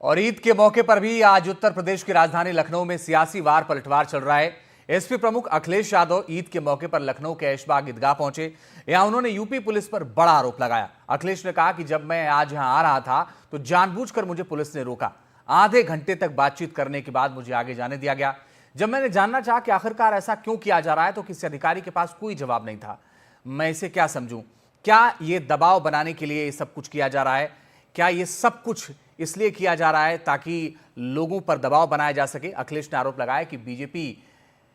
और ईद के मौके पर भी आज उत्तर प्रदेश की राजधानी लखनऊ में सियासी वार पलटवार चल रहा है। एसपी प्रमुख अखिलेश यादव ईद के मौके पर लखनऊ के ऐशबाग ईदगाह पहुंचे। यहां उन्होंने यूपी पुलिस पर बड़ा आरोप लगाया। अखिलेश ने कहा कि जब मैं आज यहां आ रहा था तो जानबूझकर मुझे पुलिस ने रोका। आधे घंटे तक बातचीत करने के बाद मुझे आगे जाने दिया गया। जब मैंने जानना चाहा कि आखिरकार ऐसा क्यों किया जा रहा है तो किसी अधिकारी के पास कोई जवाब नहीं था। मैं इसे क्या समझूं? क्या ये दबाव बनाने के लिए ये सब कुछ किया जा रहा है? क्या ये सब कुछ इसलिए किया जा रहा है ताकि लोगों पर दबाव बनाया जा सके? अखिलेश ने आरोप लगाया कि बीजेपी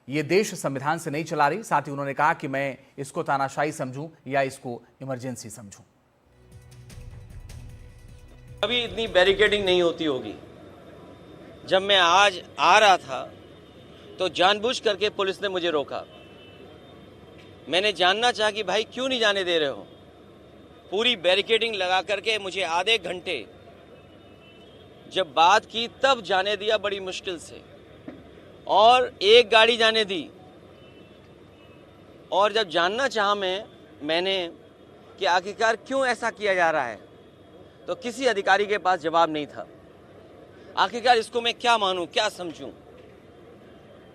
ये देश संविधान से नहीं चला रही। साथ ही उन्होंने कहा कि मैं इसको तानाशाही समझूं या इसको इमरजेंसी समझूं। अभी इतनी बैरिकेडिंग नहीं होती होगी। जब मैं आज आ रहा था तो जानबूझ करके पुलिस ने मुझे रोका। मैंने जानना चाहा कि भाई क्यों नहीं जाने दे रहे हो। पूरी बैरिकेडिंग लगा करके मुझे आधे घंटे जब बात की तब जाने दिया, बड़ी मुश्किल से, और एक गाड़ी जाने दी। और जब जानना चाहा मैंने कि आखिरकार क्यों ऐसा किया जा रहा है तो किसी अधिकारी के पास जवाब नहीं था। आखिरकार इसको मैं क्या मानूं, क्या समझूं?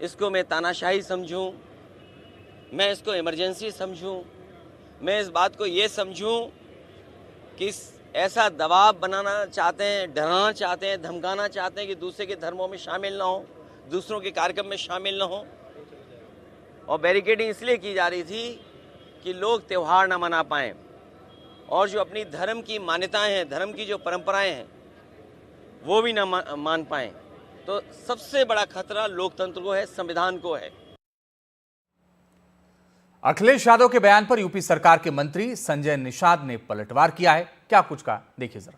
इसको मैं तानाशाही समझूं, मैं इसको इमरजेंसी समझूं, मैं इस बात को ये समझूं कि ऐसा दबाव बनाना चाहते हैं, डराना चाहते हैं, धमकाना चाहते हैं कि दूसरे के धर्मों में शामिल ना हो, दूसरों के कार्यक्रम में शामिल ना हो। और बैरिकेडिंग इसलिए की जा रही थी कि लोग त्यौहार ना मना पाएं और जो अपनी धर्म की मान्यताएं हैं, धर्म की जो परंपराएं हैं, वो भी ना मान पाएं। तो सबसे बड़ा खतरा लोकतंत्र को है, संविधान को है। अखिलेश यादव के बयान पर यूपी सरकार के मंत्री संजय निषाद ने पलटवार किया है। क्या कुछ कहा, देखिए जरा।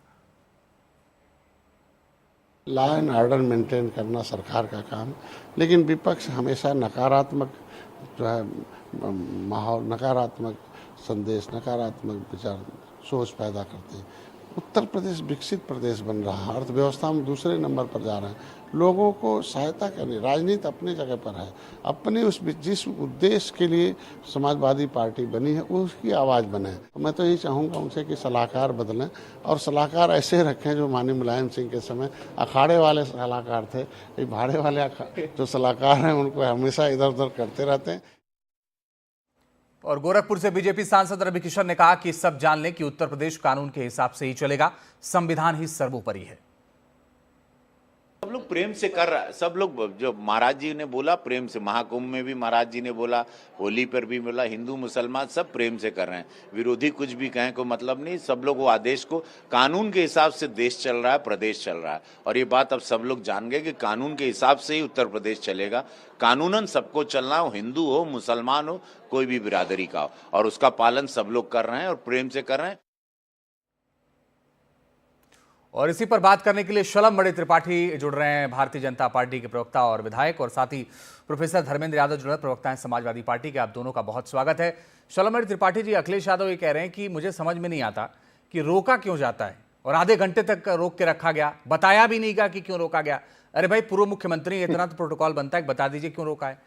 लॉ एंड ऑर्डर मेंटेन करना सरकार का काम, लेकिन विपक्ष हमेशा नकारात्मक जो है माहौल, नकारात्मक संदेश, नकारात्मक विचार, सोच पैदा करते हैं। उत्तर प्रदेश विकसित प्रदेश बन रहा है, अर्थव्यवस्था में दूसरे नंबर पर जा रहे हैं। लोगों को सहायता करनी, राजनीति अपनी जगह पर है। अपने जिस उद्देश्य के लिए समाजवादी पार्टी बनी है उसकी आवाज़ बने। मैं तो यही चाहूँगा उनसे कि सलाहकार बदलें और सलाहकार ऐसे रखें जो माननीय मुलायम सिंह के समय अखाड़े वाले सलाहकार थे। ये भाड़े वाले जो सलाहकार हैं उनको हमेशा इधर उधर करते रहते हैं। और गोरखपुर से बीजेपी सांसद रवि किशन ने कहा कि सब जान लें कि उत्तर प्रदेश कानून के हिसाब से ही चलेगा, संविधान ही सर्वोपरि है। सब लोग प्रेम से कर रहा है। सब लोग, जो महाराज जी ने बोला प्रेम से, महाकुंभ में भी महाराज जी ने बोला, होली पर भी बोला, हिंदू मुसलमान सब प्रेम से कर रहे हैं। विरोधी कुछ भी कहें को मतलब नहीं। सब लोग वो आदेश को, कानून के हिसाब से देश चल रहा है, प्रदेश चल रहा है। और ये बात अब सब लोग जान गए कि कानून के हिसाब से ही उत्तर प्रदेश चलेगा। कानूनन सबको चलना हो, हिंदू हो, मुसलमान हो, कोई भी बिरादरी का हो, और उसका पालन सब लोग कर रहे हैं और प्रेम से कर रहे हैं। और इसी पर बात करने के लिए शलम बड़े त्रिपाठी जुड़ रहे हैं, भारतीय जनता पार्टी के प्रवक्ता और विधायक, और साथ ही प्रोफेसर धर्मेंद्र यादव जुड़ रहे हैं, प्रवक्ता हैं समाजवादी पार्टी के। आप दोनों का बहुत स्वागत है। शलम बड़े त्रिपाठी जी, अखिलेश यादव ये कह रहे हैं कि मुझे समझ में नहीं आता कि रोका क्यों जाता है, और आधे घंटे तक रोक के रखा गया, बताया भी नहीं गया कि क्यों रोका गया। अरे भाई, पूर्व मुख्यमंत्री, इतना तो प्रोटोकॉल बनता है, बता दीजिए क्यों रोका है।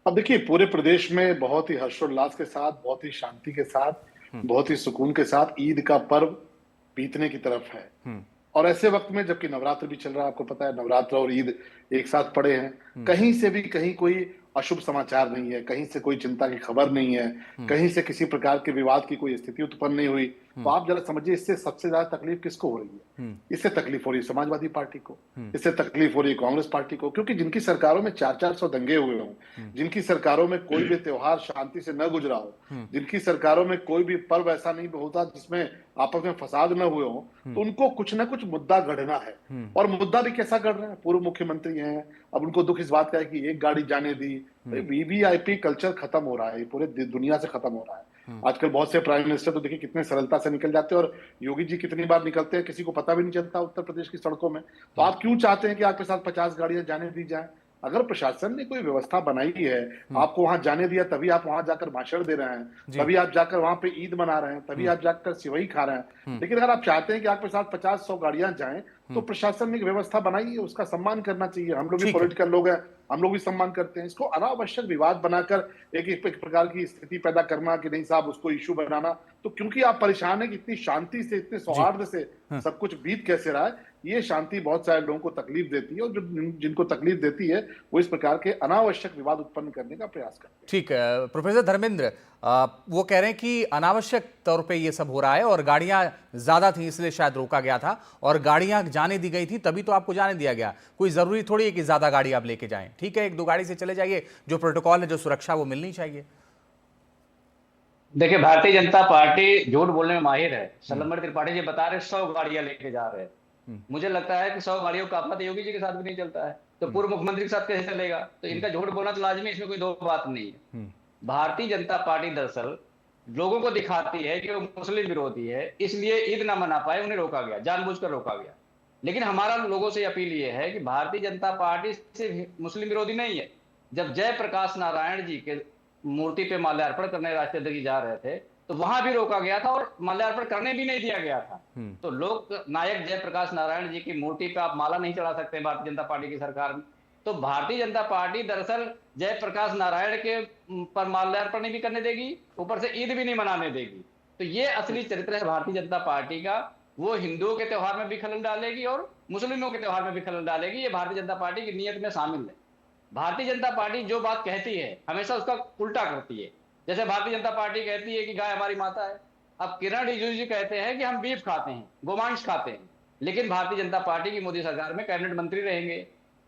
अब देखिए, पूरे प्रदेश में बहुत ही हर्षोल्लास के साथ, बहुत ही शांति के साथ, बहुत ही सुकून के साथ ईद का पर्व बीतने की तरफ है। और ऐसे वक्त में जबकि नवरात्र भी चल रहा है, आपको पता है नवरात्र और ईद एक साथ पड़े हैं, कहीं से भी कहीं कोई अशुभ समाचार नहीं है, कहीं से कोई चिंता की खबर नहीं है, कहीं से किसी प्रकार के विवाद की कोई स्थिति उत्पन्न नहीं हुई। तो आप जरा समझिए, इससे सबसे ज्यादा तकलीफ किसको हो रही है? इससे तकलीफ हो रही है समाजवादी पार्टी को, इससे तकलीफ हो रही है कांग्रेस पार्टी को, क्योंकि जिनकी सरकारों में 400 दंगे हुए हों, जिनकी सरकारों में कोई भी त्योहार शांति से न गुजरा हो, जिनकी सरकारों में कोई भी पर्व ऐसा नहीं होता जिसमें आपस में फसाद न हुए हो, तो उनको कुछ ना कुछ मुद्दा गढ़ना है। और मुद्दा भी कैसा गढ़ रहे हैं? पूर्व मुख्यमंत्री हैं, अब उनको दुख इस बात का है कि एक गाड़ी जाने दी। वीवीआईपी कल्चर खत्म हो रहा है, पूरे दुनिया से खत्म हो रहा है। आजकल बहुत से प्राइम मिनिस्टर तो देखिए कितने सरलता से निकल जाते हैं, और योगी जी कितनी बार निकलते हैं किसी को पता भी नहीं चलता उत्तर प्रदेश की सड़कों में। तो आप क्यों चाहते हैं कि आपके साथ 50 गाड़ियां जाने दी जाए? अगर प्रशासन ने कोई व्यवस्था बनाई है, आपको वहां जाने दिया, तभी आप वहां जाकर भाषण दे रहे हैं, तभी आप जाकर वहां पे ईद मना रहे हैं, तभी आप जाकर सिवई खा रहे हैं। लेकिन अगर आप चाहते हैं कि आपके साथ 50-100 गाड़ियां जाएं, तो प्रशासन ने एक व्यवस्था बनाई है, उसका सम्मान करना चाहिए। हम लोग भी पॉलिटिकल लोग हैं, हम लोग भी सम्मान करते हैं। इसको अनावश्यक विवाद बनाकर एक प्रकार की स्थिति पैदा करना कि नहीं साहब उसको इश्यू बनाना, तो क्योंकि आप परेशान है कि इतनी शांति से, इतने सौहार्द से सब कुछ बीत कैसे रहा है, ये शांति बहुत सारे लोगों को तकलीफ देती है, और जो जिनको तकलीफ देती है वो इस प्रकार के अनावश्यक विवाद उत्पन्न करने का प्रयास करते हैं। ठीक है प्रोफेसर धर्मेंद्र, वो कह रहे हैं कि अनावश्यक तौर पे ये सब हो रहा है और गाड़ियां ज्यादा थी इसलिए शायद रोका गया था, और गाड़ियां जाने दी गई थी तभी तो आपको जाने दिया गया। कोई जरूरी थोड़ी है कि ज्यादा गाड़ी आप लेके जाएं, ठीक है 1-2 गाड़ी से चले जाइए, जो प्रोटोकॉल है जो सुरक्षा वो मिलनी चाहिए। देखिए, भारतीय जनता पार्टी झूठ बोलने में माहिर है। शलमर त्रिपाठी जी बता रहे 100 गाड़ियां लेके जा रहे हैं। मुझे लगता है कि 100 गाड़ियों का अपना योगी जी के साथ भी नहीं चलता है, तो पूर्व मुख्यमंत्री के साथ कैसे चलेगा? तो इनका झूठ बोलना तो लाजमी, इसमें कोई दो बात नहीं है। भारतीय जनता पार्टी दरअसल लोगों को दिखाती है कि वो मुस्लिम विरोधी है, इसलिए ईद ना मना पाए, उन्हें रोका गया, जानबूझकर रोका गया। लेकिन हमारा लोगों से अपील ये है कि भारतीय जनता पार्टी सिर्फ मुस्लिम विरोधी नहीं है। जब जयप्रकाश नारायण जी के मूर्ति पे माल्यार्पण करने राष्ट्रीय अध्यक्ष जा रहे थे तो वहां भी रोका गया था और माल्यार्पण करने भी नहीं दिया गया था। तो लोक नायक जयप्रकाश नारायण जी की मूर्ति पे आप माला नहीं चढ़ा सकते भारतीय जनता पार्टी की सरकार में। तो भारतीय जनता पार्टी दरअसल जयप्रकाश नारायण के पर माल्यार्पण नहीं भी करने देगी, ऊपर से ईद भी नहीं मनाने देगी। तो ये असली चरित्र है भारतीय जनता पार्टी का। वो हिंदुओं के त्योहार में भी खलल डालेगी और मुस्लिमों के त्योहार में भी खलल डालेगी। ये भारतीय जनता पार्टी की नीयत में शामिल है। भारतीय जनता पार्टी जो बात कहती है हमेशा उसका उल्टा करती है। जैसे भारतीय जनता पार्टी कहती है कि गाय हमारी माता है, अब किरण रिजिजू जी कहते हैं कि हम बीफ खाते हैं, गोमांस खाते हैं, लेकिन भारतीय जनता पार्टी की मोदी सरकार में कैबिनेट मंत्री रहेंगे।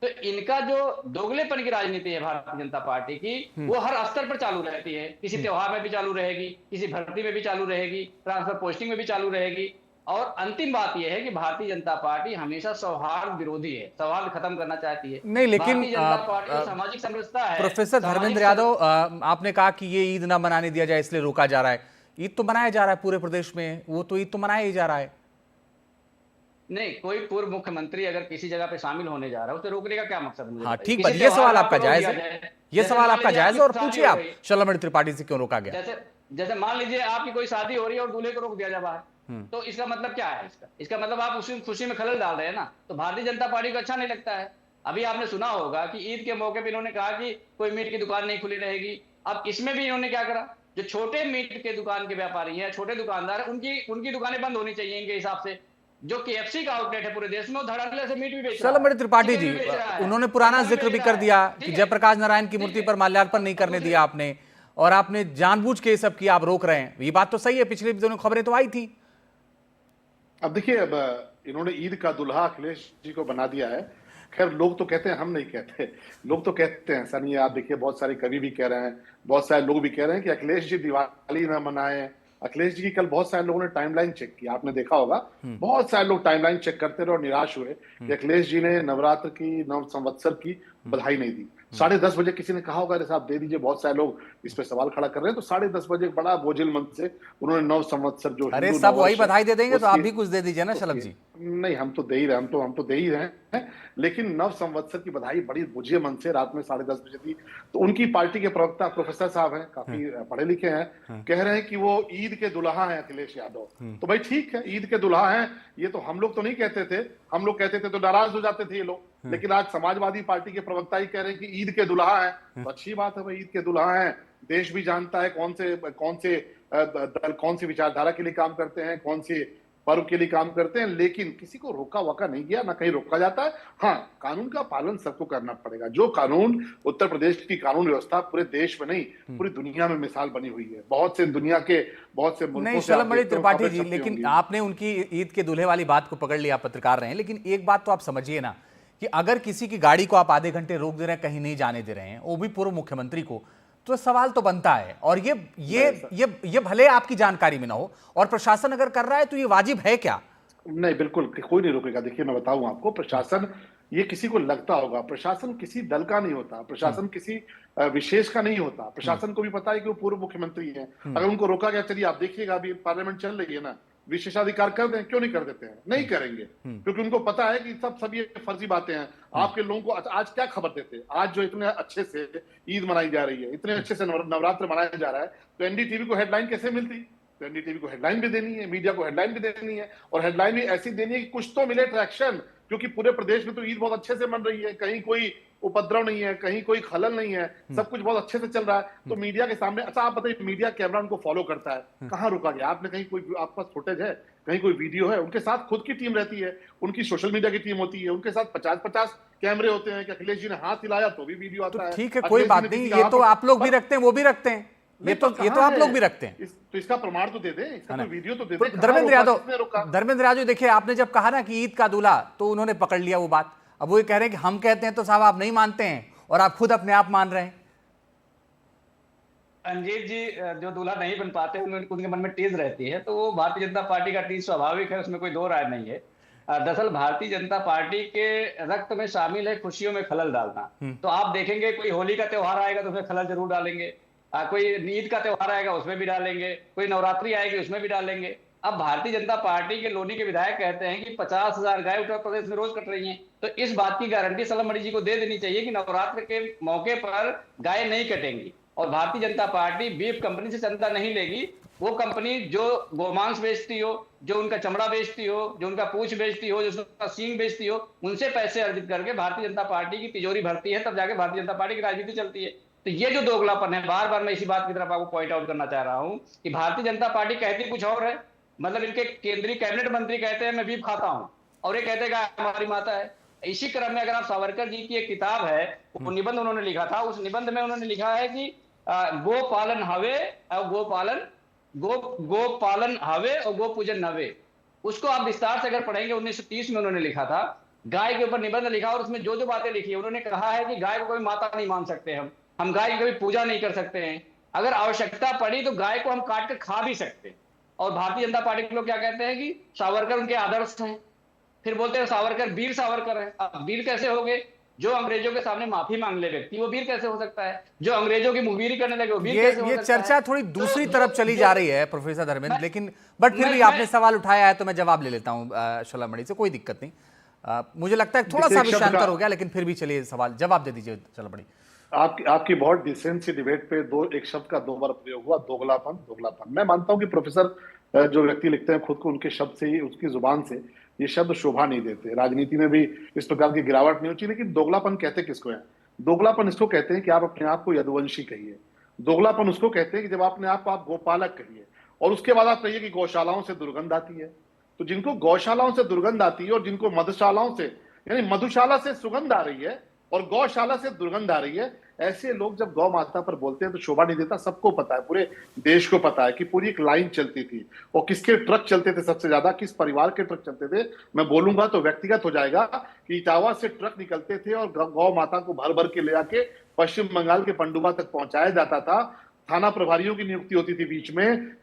तो इनका जो दोगलेपन की राजनीति है भारतीय जनता पार्टी की, वो हर स्तर पर चालू रहती है। किसी त्योहार में भी चालू रहेगी, किसी भर्ती में भी चालू रहेगी, ट्रांसफर पोस्टिंग में भी चालू रहेगी। और अंतिम बात यह है कि भारतीय जनता पार्टी हमेशा सौहार्द विरोधी है, सौहार्द खत्म करना चाहती है। नहीं, लेकिन भारतीय जनता पार्टी सामाजिक समरसता है। प्रोफेसर धर्मेंद्र यादव, आपने कहा कि ये ईद ना मनाने दिया जाए इसलिए रोका जा रहा है। ईद तो मनाया जा रहा है पूरे प्रदेश में, वो तो ईद तो मनाया ही जा रहा है। नहीं, कोई पूर्व मुख्यमंत्री अगर किसी जगह पे शामिल होने जा रहा है उसे रोकने का क्या मकसद मुझे? हाँ ठीक है, ये सवाल आपका जायज है, ये सवाल आपका जायज है, और पूछिए आप शलमणि त्रिपाठी से क्यों रोका गया। जैसे मान लीजिए आपकी कोई शादी हो रही है और दूल्हे को रोक दिया जाए बाहर, तो इसका मतलब क्या है? इसका मतलब आप उसी खुशी में खलल डाल रहे हैं ना। तो भारतीय जनता पार्टी को अच्छा नहीं लगता है। अभी आपने सुना होगा कि ईद के मौके पे इन्होंने कहा कि कोई मीट की दुकान नहीं खुली रहेगी। अब इसमें भी इन्होंने क्या करा, जो छोटे मीट के दुकान के व्यापारी हैं, छोटे दुकानदार, उनकी दुकानें बंद होनी चाहिए इनके हिसाब से। जो KFC का आउटलेट है पूरे देश में, वो धड़ल्ले से मीट भी बेच रहा है। शलमणि त्रिपाठी जी, उन्होंने पुराना जिक्र भी कर दिया कि जयप्रकाश नारायण की मूर्ति पर माल्यार्पण नहीं करने दिया आपने, और आपने जानबूझ के सब किया, आप रोक रहे हैं। ये बात तो सही है, पिछले दिनों खबरें तो आई थी। अब देखिए, अब इन्होंने ईद का दुल्हा अखिलेश जी को बना दिया है। खैर, लोग तो कहते हैं, हम नहीं कहते, लोग तो कहते हैं। ऐसा नहीं है, आप देखिए बहुत सारे कवि भी कह रहे हैं, बहुत सारे लोग भी कह रहे हैं कि अखिलेश जी दिवाली ना मनाएं। अखिलेश जी की कल बहुत सारे लोगों ने टाइमलाइन चेक की, आपने देखा होगा, बहुत सारे लोग टाइमलाइन चेक करते रहे और निराश हुए कि अखिलेश जी ने नवरात्र की, नव संवत्सर की बधाई नहीं दी। 10:30 बजे किसी ने कहा होगा अरे साहब दे दीजिए, बहुत सारे लोग इस पे सवाल खड़ा कर रहे हैं। तो 10:30 बजे बड़ा बोझिल मन से उन्होंने नव संवत्सर जो अरे सब वही बधाई दे देंगे तो आप भी कुछ दे दीजिए ना शलभ जी। नहीं, हम तो दे ही रहे, हम तो दे ही रहे हैं, लेकिन नव संवत्सर की बधाई बड़ी बोझे मन से रात में 10:30 बजे दी। तो उनकी पार्टी के प्रवक्ता प्रोफेसर साहब हैं, काफी पढ़े लिखे हैं, कह रहे हैं कि वो ईद के दुल्हा हैं अखिलेश यादव। तो भाई ठीक है, ईद के दुल्हा हैं, ये तो हम लोग तो नहीं कहते थे। हम लोग कहते थे तो नाराज हो जाते थे ये लोग, लेकिन आज समाजवादी पार्टी के प्रवक्ता ही कह रहे हैं कि ईद के दुल्हा हैं। तो अच्छी बात है भाई, ईद के दुल्हा हैं। देश भी जानता है कौन से दल कौन सी विचारधारा के लिए काम करते हैं, कौन से पर्व के लिए काम करते हैं, लेकिन किसी को रोका वका नहीं गया, ना कहीं रोका जाता है। हाँ, कानून का पालन सबको करना पड़ेगा। जो कानून, उत्तर प्रदेश की कानून व्यवस्था पूरे देश में नहीं पूरी दुनिया में मिसाल बनी हुई है। बहुत से दुनिया के बहुत से मुल्कों नहीं शलमणि त्रिपाठी जी, लेकिन आपने उनकी ईद के दूल्हे वाली बात को पकड़ लिया, पत्रकार रहे हैं, लेकिन एक बात तो आप समझिए ना कि अगर किसी की गाड़ी को आप आधे घंटे रोक दे रहे हैं, कहीं नहीं जाने दे रहे हैं, वो भी पूर्व मुख्यमंत्री को, तो सवाल तो बनता है। और ये भले आपकी जानकारी में ना हो और प्रशासन अगर कर रहा है तो ये वाजिब है क्या? नहीं, बिल्कुल कोई नहीं रोकेगा। देखिए मैं बताऊं आपको, प्रशासन, ये किसी को लगता होगा, प्रशासन किसी दल का नहीं होता, प्रशासन किसी विशेष का नहीं होता। प्रशासन को भी पता है कि वो पूर्व मुख्यमंत्री हैं। अगर उनको रोका गया, चलिए आप देखिएगा अभी पार्लियामेंट चल रही है ना, विशेषाधिकार कर दें, क्यों नहीं कर देते हैं? नहीं करेंगे, क्योंकि उनको पता है कि सब ये फर्जी बातें हैं। आपके लोगों को आज क्या खबर देते? आज जो इतने अच्छे से ईद मनाई जा रही है, इतने अच्छे से नवरात्र मनाया जा रहा है, तो एनडीटीवी को हेडलाइन कैसे मिलती? तो एनडीटीवी को हेडलाइन भी देनी है, मीडिया को हेडलाइन भी देनी है, और हेडलाइन भी ऐसी देनी है कि कुछ तो मिले ट्रैक्शन, क्योंकि पूरे प्रदेश में तो ईद बहुत अच्छे से मन रही है। कहीं कोई उपद्रव नहीं है, कहीं कोई खलल नहीं है, सब कुछ बहुत अच्छे से चल रहा है, तो मीडिया के सामने, अच्छा आप बताइए, मीडिया कैमरा उनको फॉलो करता है, कहाँ रुका गया आपने? कहीं कोई आपके पास फुटेज है? कहीं कोई वीडियो है? उनके साथ खुद की टीम रहती है, उनकी सोशल मीडिया की टीम होती है, उनके साथ 50-50 कैमरे होते हैं कि अखिलेश जी ने हाथ हिलाया तो भी वीडियो आता है। ठीक है, कोई बात नहीं, ये तो आप लोग भी रखते हैं, वो भी रखते हैं, ये तो आप लोग भी रखते हैं। तो इसका प्रमाण तो दे दे, इसका कोई वीडियो तो दे दे। धर्मेंद्र यादव देखिए, आपने जब कहा ना कि ईद का दूल्हा, तो उन्होंने पकड़ लिया वो बात। अब वो ये कह रहे हैं कि हम कहते हैं तो साहब आप नहीं मानते हैं, और आप खुद अपने आप मान रहे हैं। अंजीत जी जो दूल्हा नहीं बन पाते उनके मन में टीज रहती है, तो वो भारतीय जनता पार्टी का टीज स्वाभाविक है, उसमें कोई दो राय नहीं है। दरअसल भारतीय जनता पार्टी के रक्त में शामिल है खुशियों में खलल डालना। तो आप देखेंगे कोई होली का त्योहार आएगा तो उसमें खलल जरूर डालेंगे, कोई ईद का त्योहार आएगा उसमें भी डालेंगे, कोई नवरात्रि आएगी उसमें भी डालेंगे। अब भारतीय जनता पार्टी के लोनी के विधायक कहते हैं कि 50,000 गाय उत्तर प्रदेश में रोज कट रही हैं, तो इस बात की गारंटी सलम मणि जी को दे देनी चाहिए कि नवरात्र के मौके पर गाय नहीं कटेंगी। और Bharatiya Janata party beef company से चंदा नहीं लेगी। वो कंपनी जो गोमांस बेचती हो, जो उनका चमड़ा बेचती हो, जो उनका पूंछ बेचती हो, जो उनका सींग बेचती हो, उनसे पैसे अर्जित करके भारतीय जनता पार्टी की तिजोरी भरती है, तब जाके भारतीय जनता पार्टी की राजनीति चलती है। तो ये जो दोगलापन है, बार बार मैं इसी बात की तरफ आपको पॉइंट आउट करना चाह रहा हूं कि भारतीय जनता पार्टी कहती कुछ और है। मतलब इनके केंद्रीय कैबिनेट मंत्री कहते हैं मैं बीफ खाता हूं, और ये कहते हैं हमारी माता है। इसी क्रम में अगर आप सावरकर जी की एक किताब है, वो निबंध उन्होंने लिखा था, उस निबंध में उन्होंने लिखा है कि गो पालन हवे और गो पालन हवे और गो पूजन नवे। उसको आप विस्तार से अगर पढ़ेंगे, 1930 में उन्होंने लिखा था, गाय के ऊपर निबंध लिखा, और उसमें जो जो बातें लिखी है, उन्होंने कहा है कि गाय को कभी माता नहीं मान सकते, हम गाय की कभी पूजा नहीं कर सकते हैं, अगर आवश्यकता पड़ी तो गाय को हम काट कर खा भी सकते हैं। और भारतीय जनता पार्टी के लोग क्या कहते हैं कि सावरकर उनके आदर्श हैं, फिर बोलते हैं सावरकर वीर सावरकर है। अब वीर कैसे हो गए? जो अंग्रेजों के सामने माफी मांग ले व्यक्ति, वो वीर कैसे हो सकता है? जो अंग्रेजों की मुखबिरी करने लगे, वो वीर कैसे हो सकता है? ये चर्चा थोड़ी दूसरी तरफ चली जा रही है प्रोफेसर धर्मेंद्र, लेकिन बट फिर भी आपने सवाल उठाया है तो मैं जवाब ले लेता हूं शलम मणि से, कोई दिक्कत नहीं। मुझे लगता है थोड़ा सा विषयांतर हो गया, लेकिन फिर भी चलिए सवाल जवाब दे दीजिए शलम मणि। आपकी बहुत डिसेंट सी डिबेट पे एक शब्द का दो बार प्रयोग हुआ, दोगलापन। मैं मानता हूं कि प्रोफेसर जो व्यक्ति लिखते हैं खुद को, उनके शब्द से ही, उसकी जुबान से ये शब्द शोभा नहीं देते। राजनीति में भी इस प्रकार की गिरावट नहीं होती। लेकिन दोगलापन कहते किसको है? दोगलापन इसको कहते हैं कि आप अपने आप को यदुवंशी कहिए। दोगलापन उसको कहते हैं कि जब अपने आप को आप गोपालक कहिए, और उसके बाद आप कहिए कि गौशालाओं से दुर्गंध आती है। तो जिनको गौशालाओं से दुर्गंध आती है, और जिनको मधुशालाओं से, यानी मधुशाला से सुगंध आ रही है और गौशाला से दुर्गंध आ रही है, ऐसे लोग जब गौ माता पर बोलते हैं तो शोभा नहीं देता। सबको पता है, पूरे देश को पता है कि पूरी एक लाइन चलती थी, और किसके ट्रक चलते थे सबसे ज्यादा, किस परिवार के ट्रक चलते थे। मैं बोलूंगा तो व्यक्तिगत हो जाएगा कि इटावा से ट्रक निकलते थे और गौ माता को भर भर के ले आके पश्चिम बंगाल के पंडुआ तक पहुंचाया जाता था। थाना प्रभारियों की नियुक्ति होती थी,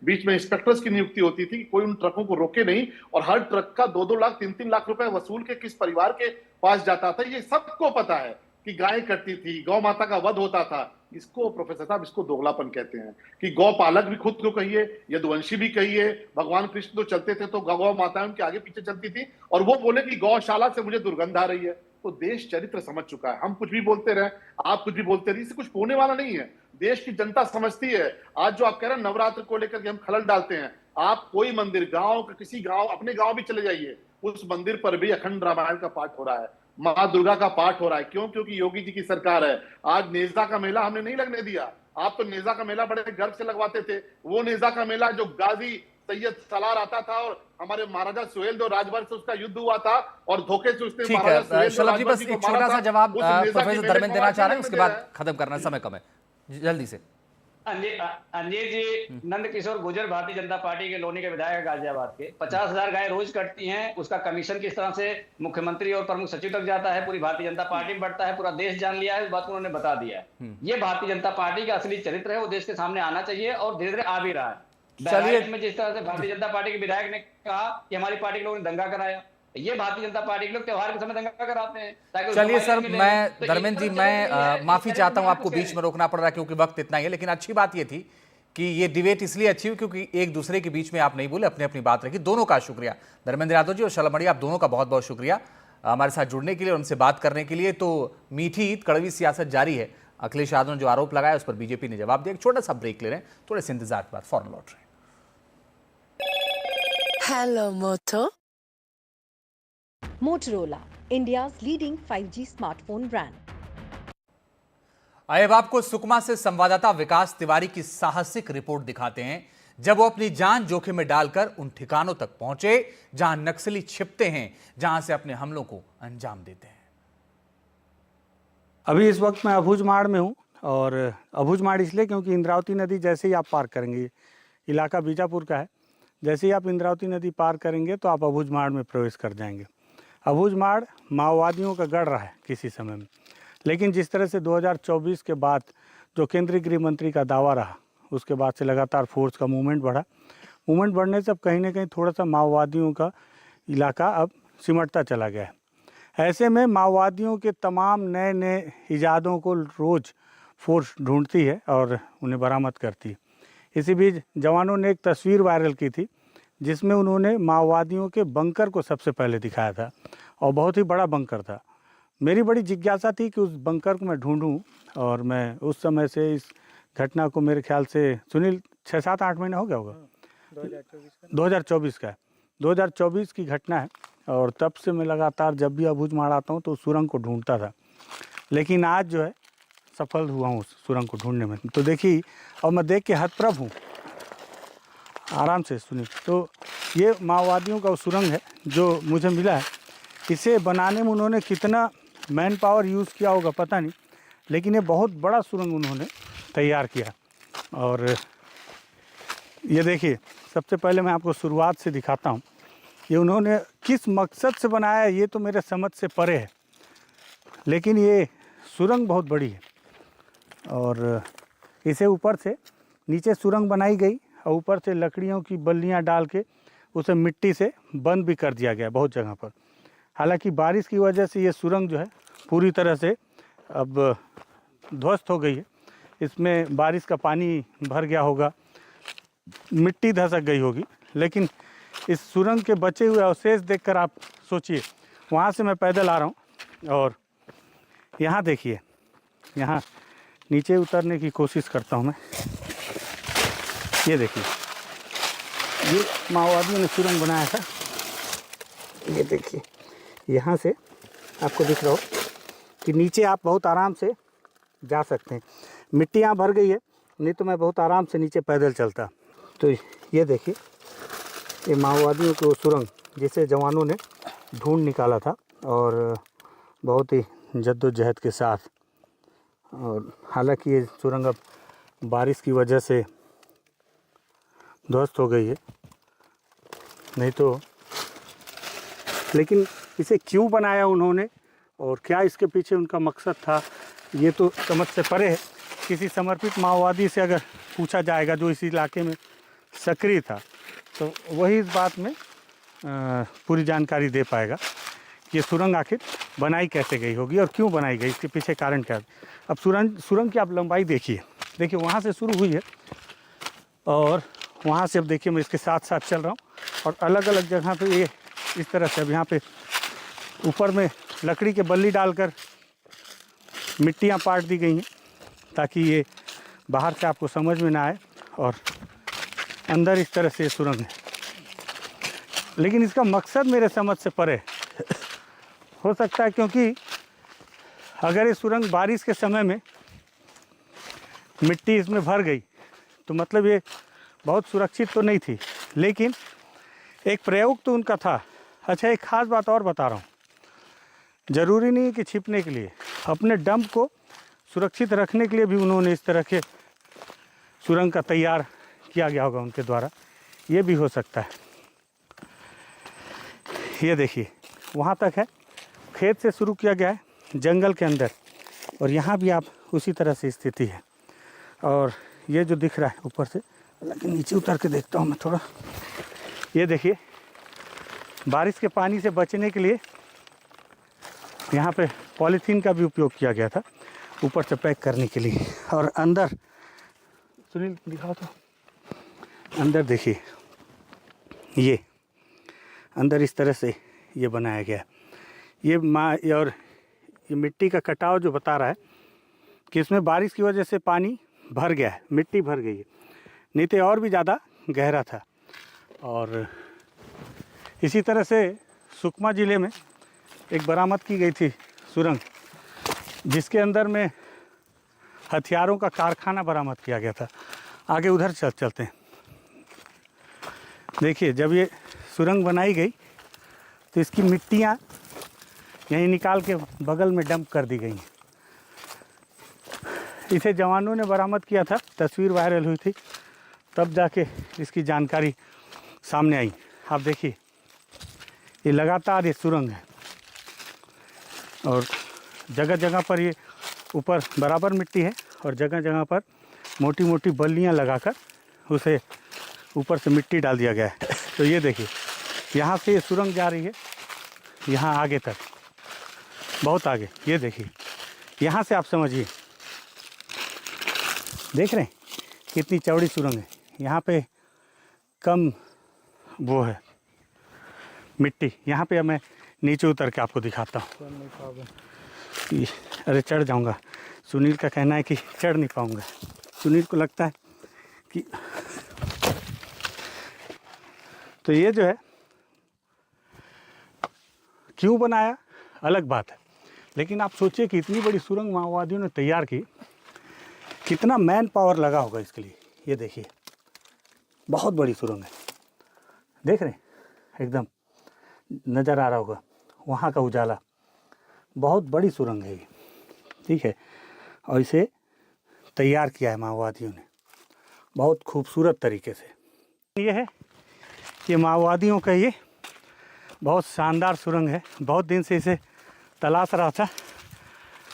बीच में इंस्पेक्टर्स की नियुक्ति होती थी, कोई उन ट्रकों को रोके नहीं, और हर ट्रक का 2-2 लाख 3-3 लाख रुपए वसूल के किस परिवार के पास जाता था, ये सबको पता है कि गाय कटती थी, गौ माता का वध होता था। इसको प्रोफेसर साहब, इसको दोगलापन कहते हैं कि गौ पालक भी खुद को कहिए, यदुवंशी भी कहिए। भगवान कृष्ण तो चलते थे तो गौ माता उनके आगे पीछे चलती थी, और वो बोले कि गौशाला से मुझे दुर्गंध आ रही है। तो देश चरित्र समझ चुका है। हम कुछ भी बोलते रहे, आप कुछ भी बोलते रहे, इससे कुछ होने वाला नहीं है। देश की जनता समझती है। आज जो आप कह रहे हैं नवरात्र को लेकर के हम खलल डालते हैं, आप कोई मंदिर, गांव का किसी गांव, अपने गांव भी चले जाइए, उस मंदिर पर भी अखंड रामायण का पाठ हो रहा है, माँ दुर्गा का पाठ हो रहा है। क्यों? क्योंकि योगी जी की सरकार है। आज नेजा का मेला हमने नहीं लगने दिया। आप तो नेजा का मेला बड़े गर्व से लगवाते थे। वो नेजा का मेला जो गाजी सैयद सलार आता था, और हमारे महाराजा सुहेल जो राजभर से उसका युद्ध हुआ था, और धोखे से उसने महाराजा सुहेल जी, बस एक छोटा सा जवाब प्रोफेसर धर्मेंद्र देना चाह रहे हैं, उसके बाद खत्म करना, समय कम है, जल्दी से। अंजीर जी, नंद किशोर गुर्जर भारतीय जनता पार्टी के लोनी के विधायक गाजियाबाद के, 50,000 गाय रोज कटती हैं, उसका कमीशन किस तरह से मुख्यमंत्री और प्रमुख सचिव तक जाता है, पूरी भारतीय जनता पार्टी में बढ़ता है, पूरा देश जान लिया है, इस बात को उन्होंने बता दिया है। ये भारतीय जनता पार्टी का असली चरित्र है, वो देश के सामने आना चाहिए, और धीरे धीरे आ भी रहा है। चलिए, में जिस तरह से भारतीय जनता पार्टी के विधायक ने कहा कि हमारी पार्टी के लोगों ने दंगा कराया, ये भारतीय जनता पार्टी के लोग त्योहार के समय दंगा कराते हैं ताकि। चलिए सर, मैं धर्मेंद्र जी, मैं माफी चाहता हूं, आपको बीच में रोकना पड़ रहा है क्योंकि वक्त इतना ही है। लेकिन अच्छी बात ये थी कि ये डिबेट इसलिए अच्छी हुई क्योंकि एक दूसरे के बीच में आप नहीं बोले, अपनी अपनी बात रखी। दोनों का शुक्रिया, धर्मेंद्र यादव जी और शलम मणि, आप दोनों का बहुत बहुत शुक्रिया हमारे साथ जुड़ने के लिए और उनसे बात करने के लिए। तो मीठी ईद, कड़वी सियासत जारी है। अखिलेश यादव ने जो आरोप लगाया उस पर बीजेपी ने जवाब दिया। एक छोटा सा ब्रेक ले रहे हैं, थोड़े से इंतजार के बाद फौरन लौट रहे हैं। हेलो मोटो। Motorola, India's leading 5G smartphone brand. अब आपको सुकमा से संवाददाता विकास तिवारी की साहसिक रिपोर्ट दिखाते हैं, जब वो अपनी जान जोखिम में डालकर उन ठिकानों तक पहुंचे जहां नक्सली छिपते हैं, जहां से अपने हमलों को अंजाम देते हैं। अभी इस वक्त मैं अबूझमाड़ में हूं, और अबूझमाड़ इसलिए क्योंकि इंद्रावती नदी जैसे ही आप पार करेंगे, इलाका बीजापुर का है, जैसे ही आप इंद्रावती नदी पार करेंगे तो आप अबूझमाड़ में प्रवेश कर जाएंगे। अबूझमाड़ माओवादियों का गढ़ रहा है किसी समय में, लेकिन जिस तरह से 2024 के बाद जो केंद्रीय गृह मंत्री का दावा रहा, उसके बाद से लगातार फोर्स का मूवमेंट बढ़ा। मूवमेंट बढ़ने से अब कहीं ना कहीं थोड़ा सा माओवादियों का इलाका अब सिमटता चला गया है। ऐसे में माओवादियों के तमाम नए नए इजादों को रोज़ फोर्स ढूंढती है और उन्हें बरामद करती है। इसी बीच जवानों ने एक तस्वीर वायरल की थी जिसमें उन्होंने माओवादियों के बंकर को सबसे पहले दिखाया था, और बहुत ही बड़ा बंकर था। मेरी बड़ी जिज्ञासा थी कि उस बंकर को मैं ढूंढूं, और मैं उस समय से इस घटना को, मेरे ख्याल से सुनील 6-7-8 महीना हो गया होगा, 2024 का है, 2024 की घटना है। और तब से मैं लगातार जब भी अबूझमाड़ आता हूँ तो उस सुरंग को ढूंढता था, लेकिन आज जो है सफल हुआ हूँ उस सुरंग को ढूंढने में। तो देखिए, और मैं देख के हतप्रभ हूँ। आराम से सुनिए। तो ये माओवादियों का वो सुरंग है जो मुझे मिला है। इसे बनाने में उन्होंने कितना मैन पावर यूज़ किया होगा पता नहीं, लेकिन ये बहुत बड़ा सुरंग उन्होंने तैयार किया। और ये देखिए, सबसे पहले मैं आपको शुरुआत से दिखाता हूँ। ये उन्होंने किस मकसद से बनाया है ये तो मेरे समझ से परे है, लेकिन ये सुरंग बहुत बड़ी है। और इसे ऊपर से नीचे सुरंग बनाई गई, और ऊपर से लकड़ियों की बल्लियाँ डाल के उसे मिट्टी से बंद भी कर दिया गया बहुत जगह पर। हालांकि बारिश की वजह से ये सुरंग जो है पूरी तरह से अब ध्वस्त हो गई है। इसमें बारिश का पानी भर गया होगा, मिट्टी धसक गई होगी, लेकिन इस सुरंग के बचे हुए अवशेष देखकर आप सोचिए। वहाँ से मैं पैदल आ रहा हूँ और यहाँ देखिए, यहाँ नीचे उतरने की कोशिश करता हूँ मैं। ये देखिए, ये माओवादियों ने सुरंग बनाया था। ये देखिए, यहाँ से आपको दिख रहा हो कि नीचे आप बहुत आराम से जा सकते हैं। मिट्टी यहाँ भर गई है, नहीं तो मैं बहुत आराम से नीचे पैदल चलता। तो ये देखिए, ये माओवादियों की वो सुरंग जिसे जवानों ने ढूंढ निकाला था, और बहुत ही जद्दोजहद के साथ। और हालांकि ये सुरंग अब बारिश की वजह से ध्वस्त हो गई है, नहीं तो। लेकिन इसे क्यों बनाया उन्होंने और क्या इसके पीछे उनका मकसद था, ये तो समझ से परे है। किसी समर्पित माओवादी से अगर पूछा जाएगा जो इस इलाके में सक्रिय था, तो वही इस बात में पूरी जानकारी दे पाएगा कि ये सुरंग आखिर बनाई कैसे गई होगी और क्यों बनाई गई, इसके पीछे कारण क्या है। अब सुरंग की आप लंबाई देखिए, वहाँ से शुरू हुई है और वहाँ से अब देखिए मैं इसके साथ साथ चल रहा हूँ, और अलग अलग जगह पे ये इस तरह से अब यहाँ पे ऊपर में लकड़ी के बल्ली डालकर मिट्टियाँ पाट दी गई हैं ताकि ये बाहर से आपको समझ में ना आए, और अंदर इस तरह से सुरंग है। लेकिन इसका मकसद मेरे समझ से परे हो सकता है, क्योंकि अगर ये सुरंग बारिश के समय में मिट्टी इसमें भर गई तो मतलब ये बहुत सुरक्षित तो नहीं थी, लेकिन एक प्रयोग तो उनका था। अच्छा, एक ख़ास बात और बता रहा हूँ, ज़रूरी नहीं कि छिपने के लिए, अपने डंप को सुरक्षित रखने के लिए भी उन्होंने इस तरह के सुरंग का तैयार किया गया होगा उनके द्वारा, ये भी हो सकता है। ये देखिए, वहाँ तक है, खेत से शुरू किया गया है, जंगल के अंदर, और यहाँ भी आप उसी तरह से स्थिति है। और ये जो दिख रहा है ऊपर से, लेकिन नीचे उतर के देखता हूँ मैं थोड़ा। ये देखिए, बारिश के पानी से बचने के लिए यहाँ पे पॉलीथीन का भी उपयोग किया गया था ऊपर से पैक करने के लिए। और अंदर सुनील दिखाओ तो, अंदर देखिए, ये अंदर इस तरह से ये बनाया गया। ये और ये मिट्टी का कटाव जो बता रहा है कि इसमें बारिश की वजह से पानी भर गया है, मिट्टी भर गई है, नहीं तो और भी ज़्यादा गहरा था। और इसी तरह से सुकमा ज़िले में एक बरामद की गई थी सुरंग, जिसके अंदर में हथियारों का कारखाना बरामद किया गया था। आगे उधर चलते हैं। देखिए, जब ये सुरंग बनाई गई तो इसकी मिट्टियाँ यहीं निकाल के बगल में डंप कर दी गई। इसे जवानों ने बरामद किया था, तस्वीर वायरल हुई थी, तब जाके इसकी जानकारी सामने आई। आप देखिए, ये लगातार ये सुरंग है और जगह जगह पर ये ऊपर बराबर मिट्टी है और जगह जगह पर मोटी मोटी बल्लियाँ लगाकर उसे ऊपर से मिट्टी डाल दिया गया है। तो ये देखिए, यहाँ से ये सुरंग जा रही है यहाँ आगे तक, बहुत आगे। ये देखिए, यहाँ से आप समझिए, देख रहे हैं कितनी चौड़ी सुरंग है। यहाँ पे कम वो है मिट्टी। यहाँ पे मैं नीचे उतर के आपको दिखाता हूँ। अरे चढ़ जाऊँगा। सुनील का कहना है कि चढ़ नहीं पाऊँगा। सुनील को लगता है कि तो ये जो है क्यों बनाया अलग बात है, लेकिन आप सोचिए कि इतनी बड़ी सुरंग माओवादियों ने तैयार की, कितना मैन पावर लगा होगा इसके लिए। ये देखिए, बहुत बड़ी सुरंग है, देख रहे हैं, एकदम नज़र आ रहा होगा वहाँ का उजाला। बहुत बड़ी सुरंग है ये, ठीक है, और इसे तैयार किया है माओवादियों ने बहुत खूबसूरत तरीके से। ये है कि माओवादियों का ये बहुत शानदार सुरंग है। बहुत दिन से इसे तलाश रहा था,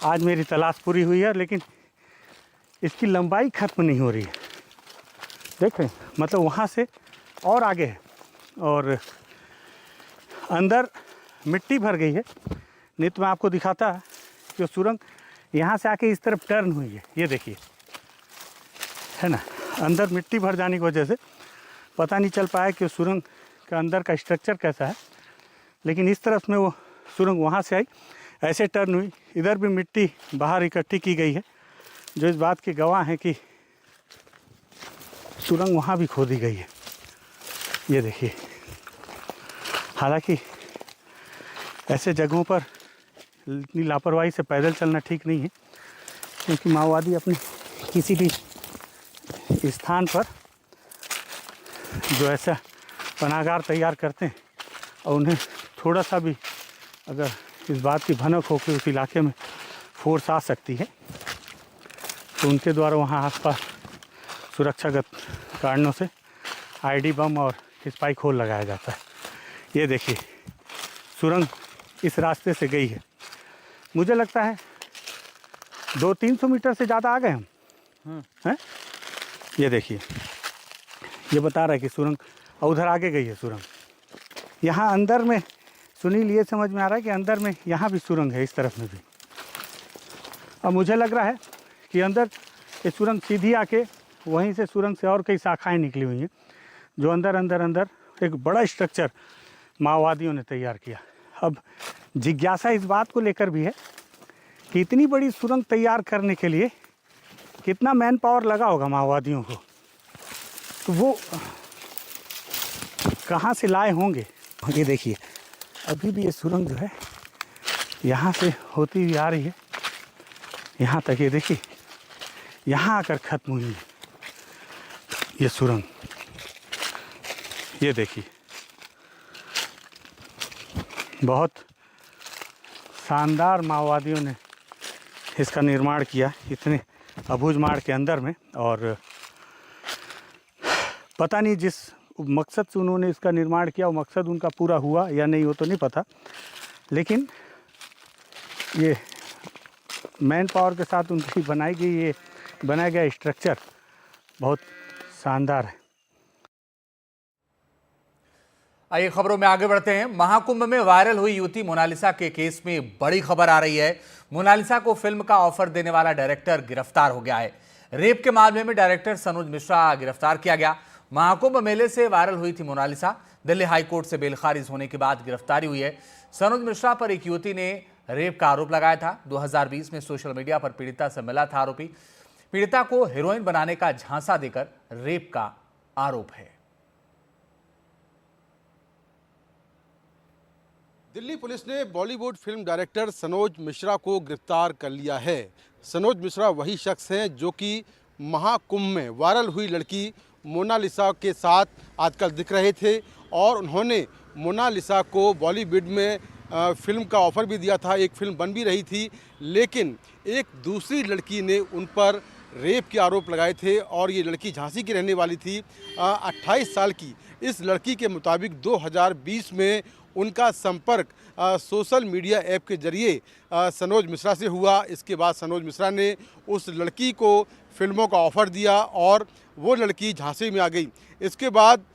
आज मेरी तलाश पूरी हुई है, लेकिन इसकी लंबाई ख़त्म नहीं हो रही है। देख रहे हैं, मतलब वहाँ से और आगे है और अंदर मिट्टी भर गई है। नहीं तो मैं आपको दिखाता कि सुरंग यहाँ से आके इस तरफ टर्न हुई है। ये देखिए, है ना, अंदर मिट्टी भर जाने की वजह से पता नहीं चल पाया कि सुरंग का अंदर का स्ट्रक्चर कैसा है, लेकिन इस तरफ में वो सुरंग वहाँ से आई, ऐसे टर्न हुई। इधर भी मिट्टी बाहर इकट्ठी की गई है, जो इस बात के गवाह हैं कि सुरंग वहाँ भी खोदी गई है। ये देखिए, हालांकि ऐसे जगहों पर इतनी लापरवाही से पैदल चलना ठीक नहीं है, क्योंकि माओवादी अपने किसी भी स्थान पर जो ऐसा पनाहगार तैयार करते हैं और उन्हें थोड़ा सा भी अगर इस बात की भनक हो कि उस इलाके में फोर्स आ सकती है, तो उनके द्वारा वहाँ आसपास सुरक्षागत कारणों से आईडी बम और स्पाइक होल लगाया जाता है। ये देखिए, सुरंग इस रास्ते से गई है। मुझे लगता है 200-300 मीटर से ज़्यादा आ गए हम हैं। ये देखिए, ये बता रहा है कि सुरंग उधर आगे गई है सुरंग। यहाँ अंदर में सुनील, ये समझ में आ रहा है कि अंदर में यहाँ भी सुरंग है, इस तरफ में भी। अब मुझे लग रहा है कि अंदर ये सुरंग सीधी आके वहीं से सुरंग से और कई शाखाएं निकली हुई हैं, जो अंदर एक बड़ा स्ट्रक्चर माओवादियों ने तैयार किया। अब जिज्ञासा इस बात को लेकर भी है कि इतनी बड़ी सुरंग तैयार करने के लिए कितना मैन पावर लगा होगा माओवादियों को, तो वो कहाँ से लाए होंगे। ये देखिए, अभी भी ये सुरंग जो है यहाँ से होती हुई आ रही है यहाँ तक। ये देखिए, यहाँ आकर ख़त्म हुई है ये सुरंग। ये देखिए, बहुत शानदार माओवादियों ने इसका निर्माण किया इतने अबूझमाड़ के अंदर में, और पता नहीं जिस मकसद से उन्होंने इसका निर्माण किया वो मकसद उनका पूरा हुआ या नहीं, वो तो नहीं पता, लेकिन ये मैन पावर के साथ उनकी बनाया गया स्ट्रक्चर बहुत शानदार है। आइए खबरों में आगे बढ़ते हैं। महाकुंभ में वायरल हुई युवती मोनालिसा के केस में बड़ी खबर आ रही है। मोनालिसा को फिल्म का ऑफर देने वाला डायरेक्टर गिरफ्तार हो गया है। रेप के मामले में डायरेक्टर सनोज मिश्रा गिरफ्तार किया गया। महाकुंभ मेले से वायरल हुई थी मोनालिसा। दिल्ली हाईकोर्ट से बेल खारिज होने के बाद गिरफ्तारी हुई है। सनोज मिश्रा पर एक युवती ने रेप का आरोप लगाया था। 2020 में सोशल मीडिया पर पीड़िता से मिला था आरोपी। पीड़िता को हीरोइन बनाने का झांसा देकर रेप का आरोप है। दिल्ली पुलिस ने बॉलीवुड फिल्म डायरेक्टर सनोज मिश्रा को गिरफ्तार कर लिया है। सनोज मिश्रा वही शख्स हैं जो कि महाकुंभ में वायरल हुई लड़की मोनालिसा के साथ आजकल दिख रहे थे और उन्होंने मोनालिसा को बॉलीवुड में फिल्म का ऑफ़र भी दिया था, एक फिल्म बन भी रही थी, लेकिन एक दूसरी लड़की ने उन पर रेप के आरोप लगाए थे और ये लड़की झांसी की रहने वाली थी, 28 साल की। इस लड़की के मुताबिक 2020 में उनका संपर्क सोशल मीडिया ऐप के जरिए सनोज मिश्रा से हुआ। इसके बाद सनोज मिश्रा ने उस लड़की को फिल्मों का ऑफ़र दिया और वो लड़की झांसी में आ गई। इसके बाद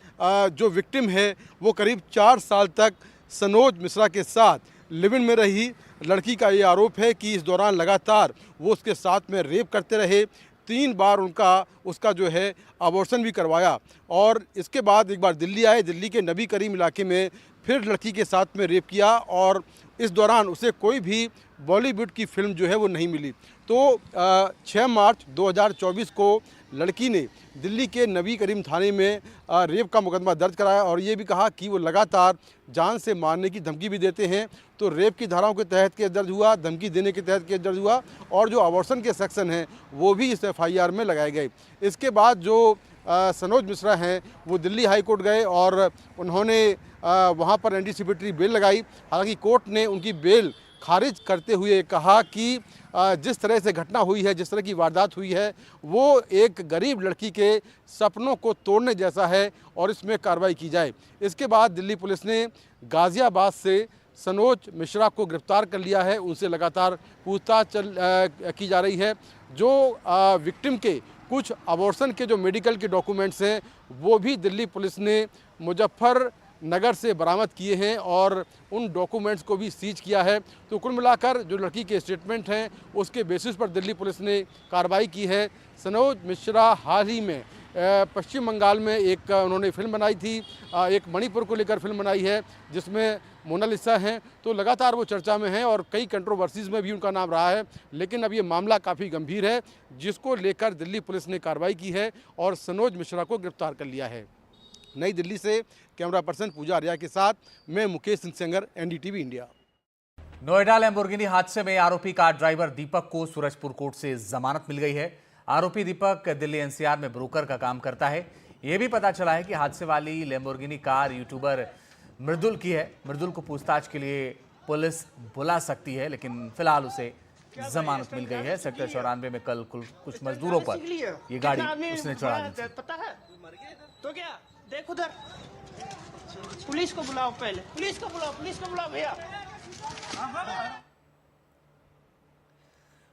जो विक्टिम है वो करीब 4 साल तक सनोज मिश्रा के साथ लिव इन में रही। लड़की का ये आरोप है कि इस दौरान लगातार वो उसके साथ में रेप करते रहे, 3 बार उसका जो है अबॉर्शन भी करवाया और इसके बाद एक बार दिल्ली आए, दिल्ली के नबी करीम इलाके में फिर लड़की के साथ में रेप किया और इस दौरान उसे कोई भी बॉलीवुड की फिल्म जो है वो नहीं मिली। तो 6 मार्च 2024 को लड़की ने दिल्ली के नबी करीम थाने में रेप का मुकदमा दर्ज कराया और ये भी कहा कि वो लगातार जान से मारने की धमकी भी देते हैं। तो रेप की धाराओं के तहत केस दर्ज हुआ, धमकी देने के तहत केस दर्ज हुआ और जो अबॉर्शन के सेक्शन हैं वो भी इस FIR में लगाए गए। इसके बाद जो सनोज मिश्रा हैं वो दिल्ली हाई कोर्ट गए और उन्होंने वहाँ पर एंटीसिपेटरी बेल लगाई। हालांकि कोर्ट ने उनकी बेल खारिज करते हुए कहा कि जिस तरह से घटना हुई है, जिस तरह की वारदात हुई है, वो एक गरीब लड़की के सपनों को तोड़ने जैसा है और इसमें कार्रवाई की जाए। इसके बाद दिल्ली पुलिस ने गाज़ियाबाद से सनोज मिश्रा को गिरफ्तार कर लिया है। उनसे लगातार पूछताछ की जा रही है। जो विक्टिम के कुछ अबॉर्शन के जो मेडिकल के डॉक्यूमेंट्स हैं वो भी दिल्ली पुलिस ने मुजफ्फरनगर से बरामद किए हैं और उन डॉक्यूमेंट्स को भी सीज किया है। तो कुल मिलाकर जो लड़की के स्टेटमेंट हैं उसके बेसिस पर दिल्ली पुलिस ने कार्रवाई की है। सनोज मिश्रा हाल ही में पश्चिम बंगाल में एक उन्होंने फिल्म बनाई थी, एक मणिपुर को लेकर फिल्म बनाई है जिसमें मोनालिसा हैं। तो लगातार वो चर्चा में हैं और कई कंट्रोवर्सीज़ में भी उनका नाम रहा है। लेकिन अब ये मामला काफ़ी गंभीर है जिसको लेकर दिल्ली पुलिस ने कार्रवाई की है और सनोज मिश्रा को गिरफ्तार कर लिया है। नई दिल्ली से कैमरा पर्सन पूजा आर्या के साथ मैं Mukesh Singh Sengar, NDTV India. Noida Lamborghini हादसे में आरोपी कार ड्राइवर दीपक को सूरजपुर कोर्ट से जमानत मिल गई है। आरोपी दीपक दिल्ली NCR में ब्रोकर का काम करता है। यह भी पता चला है कि हादसे वाली लैम्बोर्गिनी कार यूट्यूबर मृदुल की है। मृदुल को पूछताछ के लिए पुलिस बुला सकती है, लेकिन फिलहाल उसे जमानत मिल गई है। सेक्टर 94 में कल कुछ मजदूरों पर ये गाड़ी उसने चढ़ा दी थी। पता है तो क्या, देख उधर, पुलिस को बुलाओ, पहले पुलिस को बुलाओ भैया।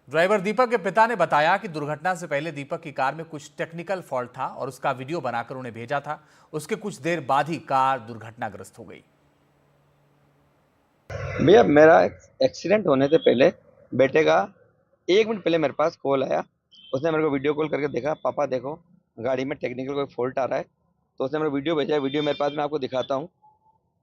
ड्राइवर दीपक के पिता ने बताया कि दुर्घटना से पहले दीपक की कार में कुछ टेक्निकल फॉल्ट था और उसका वीडियो बनाकर उन्हें भेजा था। उसके कुछ देर बाद ही कार दुर्घटनाग्रस्त हो गई। भैया मेरा एक्सीडेंट होने से पहले बेटे का 1 मिनट पहले मेरे पास कॉल आया। उसने मेरे को वीडियो कॉल करके देखा, पापा देखो गाड़ी में टेक्निकल कोई फॉल्ट आ रहा है। तो उसने मेरे वीडियो भेजा, वीडियो मेरे पास, मैं आपको दिखाता हूँ।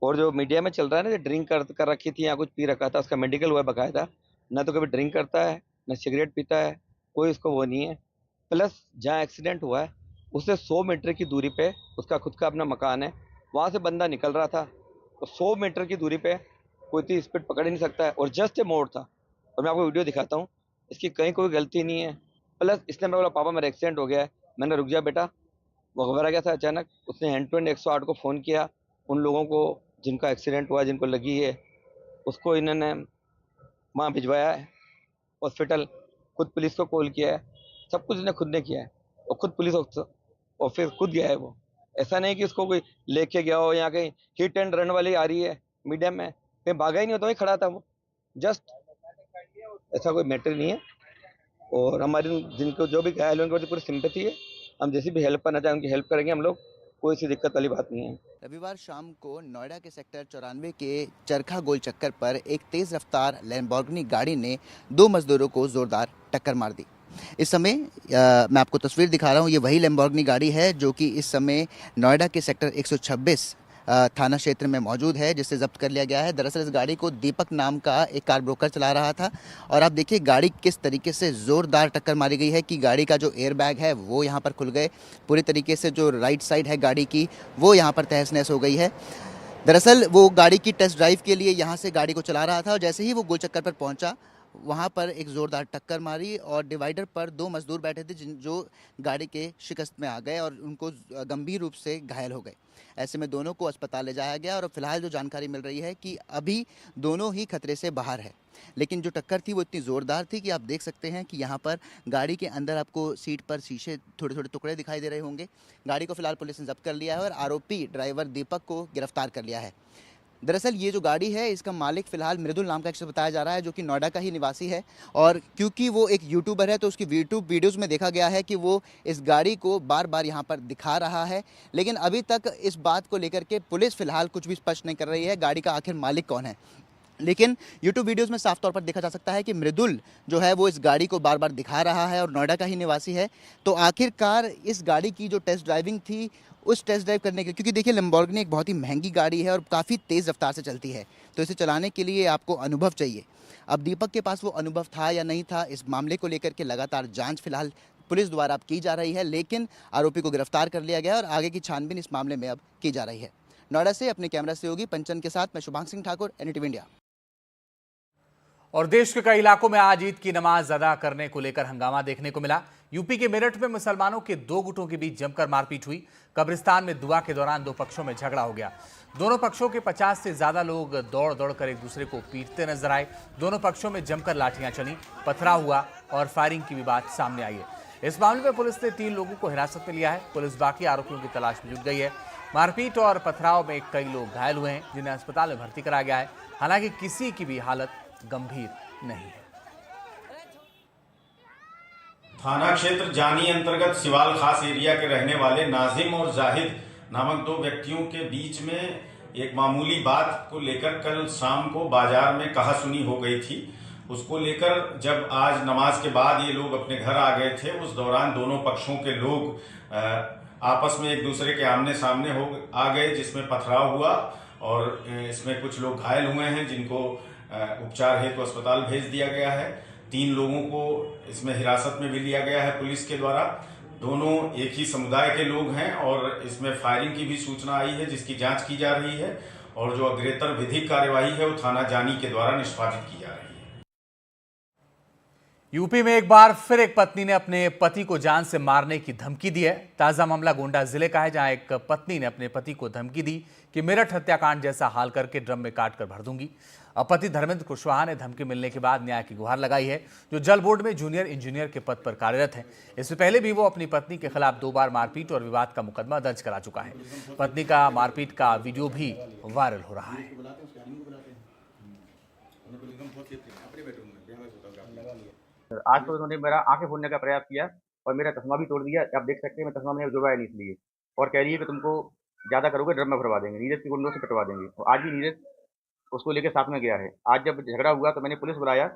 और जो मीडिया में चल रहा है ना, ड्रिंक कर रखी थी या कुछ पी रखा था, उसका मेडिकल हुआ बकायदा। ना तो कभी ड्रिंक करता है ना सिगरेट पीता है, कोई उसको वो नहीं है। प्लस जहाँ एक्सीडेंट हुआ है उससे 100 मीटर की दूरी पे उसका खुद का अपना मकान है, वहाँ से बंदा निकल रहा था। तो 100 मीटर की दूरी पे कोई इतनी स्पीड पकड़ ही नहीं सकता है और जस्ट ए मोड़ था। और मैं आपको वीडियो दिखाता हूँ, इसकी कहीं कोई गलती नहीं है। प्लस इसने मेरा बोला पापा मेरा एक्सीडेंट हो गया है। मैंने रुक जा बेटा, वो घबरा गया था अचानक। उसने हैंड टू हैंड 108 को फ़ोन किया। उन लोगों को जिनका एक्सीडेंट हुआ, जिनको लगी है, उसको इन्होंने वहाँ भिजवाया है हॉस्पिटल। खुद पुलिस को कॉल किया है, सब कुछ इसने खुद ने किया है और खुद पुलिस ऑफिस खुद गया है। वो ऐसा नहीं कि उसको कोई लेके गया हो, यहाँ कहीं हिट एंड रन वाली आ रही है मीडिया में, कहीं भागा ही नहीं होता, वही खड़ा था वो। जस्ट ऐसा कोई मैटर नहीं है। और हमारी जिनको जो भी घायल होंगे उनकी पूरी सिंपैथी है। हम जैसी भी हेल्प करना चाहें उनकी हेल्प करेंगे हम लोग, कोई सी दिक्कत वाली बात नहीं है। रविवार शाम को नोएडा के सेक्टर 94 के चरखा गोल चक्कर पर एक तेज़ रफ्तार लैम्बोर्गिनी गाड़ी ने 2 मजदूरों को जोरदार टक्कर मार दी। इस समय मैं आपको तस्वीर दिखा रहा हूँ, ये वही लैम्बोर्गिनी गाड़ी है जो कि इस समय नोएडा के सेक्टर 126 थाना क्षेत्र में मौजूद है, जिसे जब्त कर लिया गया है। दरअसल इस गाड़ी को दीपक नाम का एक कार ब्रोकर चला रहा था और आप देखिए गाड़ी किस तरीके से ज़ोरदार टक्कर मारी गई है कि गाड़ी का जो एयर बैग है वो यहाँ पर खुल गए। पूरी तरीके से जो राइट साइड है गाड़ी की वो यहाँ पर तहस नहस हो गई है। दरअसल वो गाड़ी की टेस्ट ड्राइव के लिए यहाँ से गाड़ी को चला रहा था और जैसे ही वो गोल चक्कर पर पहुँचा, वहाँ पर एक ज़ोरदार टक्कर मारी और डिवाइडर पर दो मजदूर बैठे थे जो गाड़ी के शिकस्त में आ गए और उनको गंभीर रूप से घायल हो गए। ऐसे में दोनों को अस्पताल ले जाया गया और फिलहाल जो जानकारी मिल रही है कि अभी दोनों ही खतरे से बाहर है। लेकिन जो टक्कर थी वो इतनी ज़ोरदार थी कि आप देख सकते हैं कि यहाँ पर गाड़ी के अंदर आपको सीट पर शीशे थोड़े थोड़े टुकड़े दिखाई दे रहे होंगे। गाड़ी को फिलहाल पुलिस ने जब्त कर लिया है और आरोपी ड्राइवर दीपक को गिरफ्तार कर लिया है। दरअसल ये जो गाड़ी है इसका मालिक फिलहाल मृदुल नाम का एक शख्स बताया जा रहा है जो कि नोएडा का ही निवासी है और क्योंकि वो एक यूट्यूबर है तो उसकी यूट्यूब वीडियोज़ में देखा गया है कि वो इस गाड़ी को बार बार यहाँ पर दिखा रहा है। लेकिन अभी तक इस बात को लेकर के पुलिस फिलहाल कुछ भी स्पष्ट नहीं कर रही है गाड़ी का आखिर मालिक कौन है। लेकिन यूट्यूब वीडियोस में साफ तौर पर देखा जा सकता है कि मृदुल जो है वो इस गाड़ी को बार बार दिखा रहा है और नोएडा का ही निवासी है। तो आखिरकार इस गाड़ी की जो टेस्ट ड्राइविंग थी उस टेस्ट ड्राइव करने के, क्योंकि देखिए लैम्बोर्गिनी एक बहुत ही महंगी गाड़ी है और काफ़ी तेज़ रफ्तार से चलती है, तो इसे चलाने के लिए आपको अनुभव चाहिए। अब दीपक के पास वो अनुभव था या नहीं था, इस मामले को लेकर के लगातार जाँच फिलहाल पुलिस द्वारा अब की जा रही है, लेकिन आरोपी को गिरफ्तार कर लिया गया और आगे की छानबीन इस मामले में अब की जा रही है। नोएडा से अपने कैमरा सहयोगी पंचन के साथ मैं शुभांग सिंह ठाकुर, NDTV इंडिया। और देश के कई इलाकों में आज ईद की नमाज अदा करने को लेकर हंगामा देखने को मिला। यूपी के मेरठ में मुसलमानों के दो गुटों के बीच जमकर मारपीट हुई। कब्रिस्तान में दुआ के दौरान दो पक्षों में झगड़ा हो गया। दोनों पक्षों के 50 से ज्यादा लोग दौड़ दौड़ कर एक दूसरे को पीटते नजर आए। दोनों पक्षों में जमकर लाठियां चली, पथराव हुआ और फायरिंग की भी बात सामने आई है। इस मामले में पुलिस ने 3 लोगों को हिरासत में लिया है। पुलिस बाकी आरोपियों की तलाश में जुट गई है। मारपीट और पथराव में कई लोग घायल हुए हैं जिन्हें अस्पताल में भर्ती कराया गया है। हालांकि किसी की भी हालत गंभीर नहीं है। थाना क्षेत्र जानी अंतर्गत सिवाल खास एरिया के रहने वाले नाजिम और जाहिद नामक 2 व्यक्तियों के बीच में एक मामूली बात को लेकर कल शाम को बाजार में कहासुनी हो गई थी। उसको लेकर जब आज नमाज के बाद ये लोग अपने घर आ गए थे, उस दौरान दोनों पक्षों के लोग आपस में एक दूसरे के आमने सामने आ गए, जिसमें पथराव हुआ और इसमें कुछ लोग घायल हुए हैं जिनको उपचार हेतु अस्पताल भेज दिया गया है। 3 लोगों को इसमें हिरासत में भी लिया गया है पुलिस के द्वारा। दोनों एक ही समुदाय के लोग हैं और इसमें फायरिंग की भी सूचना आई है जिसकी जांच की जा रही है और जो अग्रेतर विधिक कार्यवाही है वो थाना जानी के द्वारा निष्पादित की जा रही है। यूपी में एक बार फिर एक पत्नी ने अपने पति को जान से मारने की धमकी दी है। ताजा मामला गोंडा जिले का है, जहां एक पत्नी ने अपने पति को धमकी दी कि मेरठ हत्याकांड जैसा हाल करके ड्रम में काट कर भर दूंगी। अब पति धर्मेंद्र कुशवाहा ने धमकी मिलने के बाद न्याय की गुहार लगाई है, जो जल बोर्ड में जूनियर इंजीनियर के पद पर कार्यरत है। इससे पहले भी वो अपनी पत्नी के खिलाफ 2 बार मारपीट और विवाद का मुकदमा दर्ज करा चुका है। पत्नी का मारपीट का वीडियो भी वायरल हो रहा है। आज तो उन्होंने मेरा आंखें फोड़ने का प्रयास किया और मेरा चश्मा भी तोड़ दिया। आप देख सकते हैं मैं चश्मा मैंने जुड़वाया नहीं इसलिए, और कह रही है कि तुमको ज्यादा करोगे ड्रम में भरवा देंगे, नीरज की गुंडों से कटवा देंगे। और आज भी नीरज उसको लेकर साथ में गया है। आज जब झगड़ा हुआ तो मैंने पुलिस बुलाया,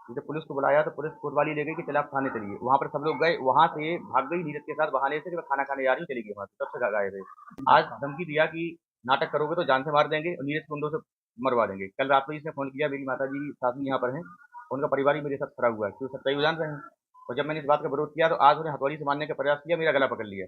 जब पुलिस को बुलाया तो पुलिस कोतवाली ले गई कि चल आप थाने चलिए। वहाँ पर सब लोग गए, वहाँ से भाग गई नीरज के साथ बहाने से कि मैं खाना खाने जा रही हूँ, चली गई वहाँ से, तब से गायब है। आज धमकी दिया कि नाटक करोगे तो जान से मार देंगे और नीरज गुंडों से मरवा देंगे। कल रात में इसने फोन किया, मेरी माता जी साथ में यहाँ पर हैं, उनका परिवार ही मेरे साथ खड़ा हुआ है, क्योंकि सच्चाई वो जान रहे हैं। और जब मैंने इस बात का विरोध किया तो आज उन्हें हथौड़ी से मारने का प्रयास किया, मेरा गला पकड़ लिया।